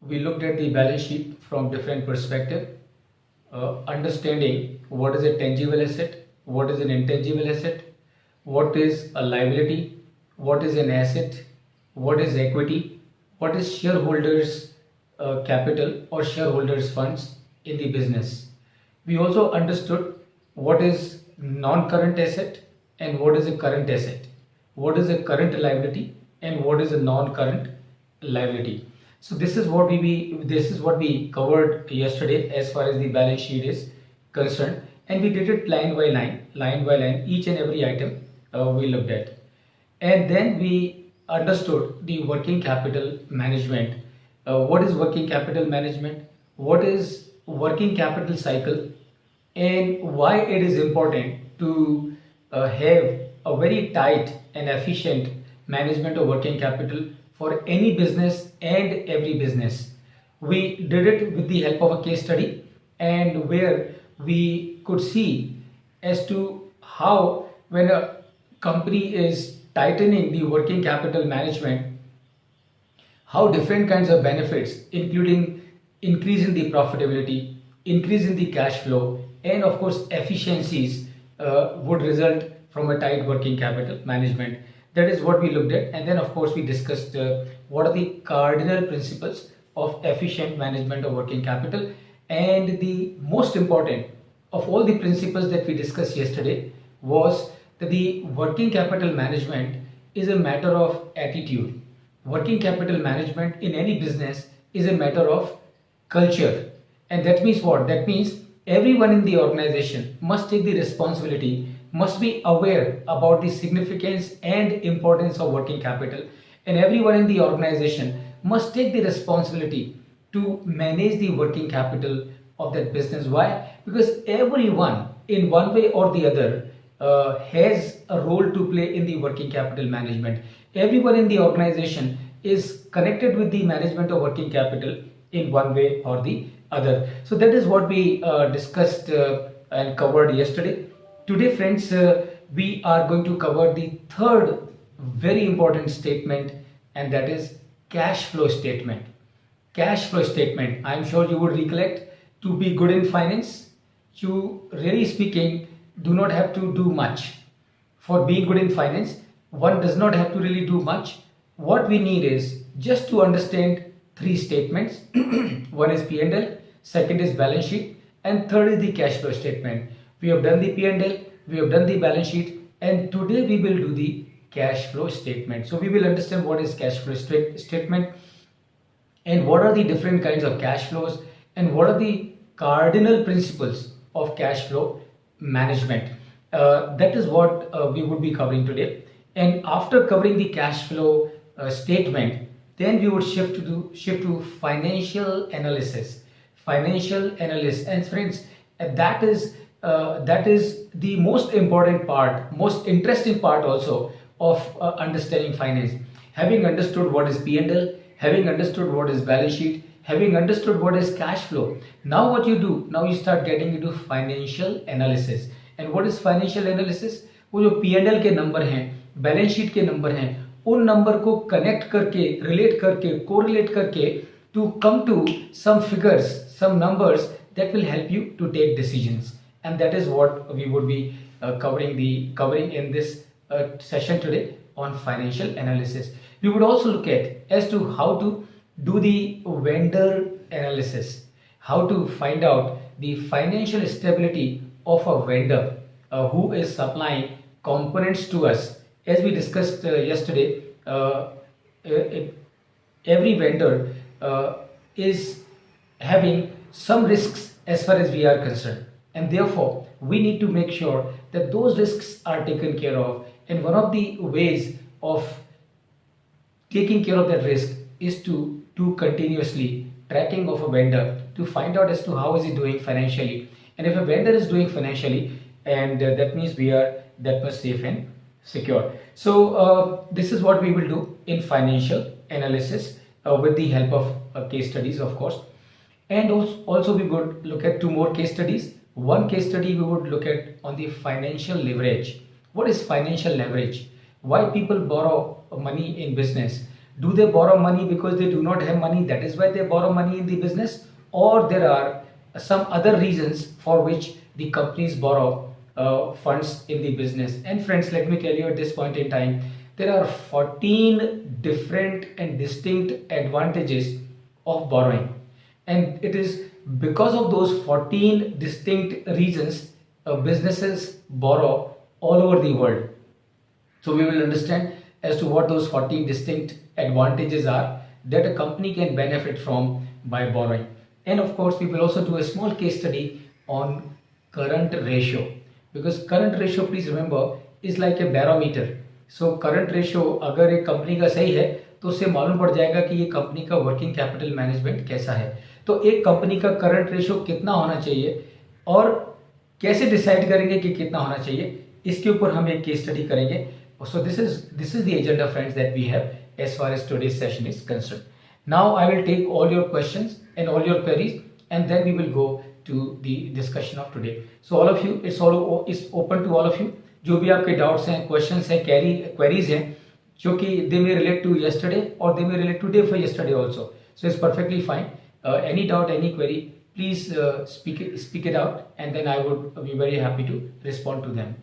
we looked at the balance sheet from different perspective, understanding what is a tangible asset, what is an intangible asset, what is a liability, what is an asset, what is equity, what is shareholders capital or shareholders funds in the business. We also understood what is non-current asset and what is a current asset, what is a current liability and what is a non-current liability. So this is what we covered yesterday as far as the balance sheet is concerned, and we did it line by line, each and every item we looked at, and then we understood the working capital management. What is working capital management? What is working capital cycle? And why it is important to have a very tight and efficient management of working capital for any business and every business. We did it with the help of a case study, and where we could see as to how when a company is tightening the working capital management, how different kinds of benefits, including increase in the profitability, increase in the cash flow, and of course efficiencies would result from a tight working capital management. That is what we looked at, and then of course we discussed what are the cardinal principles of efficient management of working capital. And the most important of all the principles that we discussed yesterday was that the working capital management is a matter of attitude. Working capital management in any business is a matter of culture. And that means what? That means everyone in the organization must take the responsibility, must be aware about the significance and importance of working capital, and everyone in the organization must take the responsibility to manage the working capital of that business. Why? Because everyone in one way or the other has a role to play in the working capital management. Everyone in the organization is connected with the management of working capital in one way or the other. So that is what we discussed and covered yesterday. Today, friends, we are going to cover the third very important statement, and that is cash flow statement. Cash flow statement. I am sure you would recollect, to be good in finance, you really speaking do not have to do much. For being good in finance, one does not have to really do much. What we need is just to understand three statements. One is P&L, second is balance sheet, and third is the cash flow statement. We have done the P&L, we have done the balance sheet, and today we will do the cash flow statement. So we will understand what is cash flow statement, and what are the different kinds of cash flows, and what are the cardinal principles of cash flow management. That is what we would be covering today. And after covering the cash flow statement, then we would shift to financial analysis. Financial analysis, and friends, that is the most important part, most interesting part also of understanding finance. Having understood what is P&L, having understood what is balance sheet, having understood what is cash flow, now what you do, now you start getting into financial analysis. And what is financial analysis? वो जो P&L के number हैं, balance sheet के number हैं, उन number को connect करके, relate करके, कोरिलेट करके, to come to some figures, some numbers that will help you to take decisions. And that is what we would be covering in this session today on financial analysis. We would also look at as to how to do the vendor analysis, how to find out the financial stability of a vendor who is supplying components to us. As we discussed yesterday, every vendor is having some risks as far as we are concerned, and therefore we need to make sure that those risks are taken care of. And one of the ways of taking care of that risk is to do continuously tracking of a vendor to find out as to how is he doing financially. And if a vendor is doing financially, and that means we are that much safe and secure. So this is what we will do in financial analysis with the help of case studies, of course. And also we would look at two more case studies. One case study we would look at on the financial leverage. What is financial leverage? Why people borrow money in business? Do they borrow money because they do not have money, that is why they borrow money in the business, or there are some other reasons for which the companies borrow funds in the business? And friends, let me tell you at this point in time, there are 14 different and distinct advantages of borrowing, and it is because of those 14 distinct reasons businesses borrow all over the world. So we will understand as to what those 14 distinct advantages are that a company can benefit from by borrowing. And of course, we will also do a small case study on current ratio, because current ratio, please remember, is like a barometer. So current ratio अगर एक company का सही है तो उससे मालूम पड़ जाएगा कि ये कंपनी का वर्किंग कैपिटल मैनेजमेंट कैसा है। तो एक कंपनी का करंट रेशियो कितना होना चाहिए और कैसे डिसाइड करेंगे कि कितना होना चाहिए, इसके ऊपर हम एक केस स्टडी करेंगे। So this is the agenda, friends, that we have as far as today's session is concerned. Now I will take all your questions and all your queries, and then we will go to the discussion of today. So all of you, it's open to all of you. जो भी आपके doubts हैं, questions हैं, queries हैं, जो कि they may relate to yesterday or they may relate today for yesterday also. So it's perfectly fine. Any doubt, any query, please speak it out, and then I would be very happy to respond to them.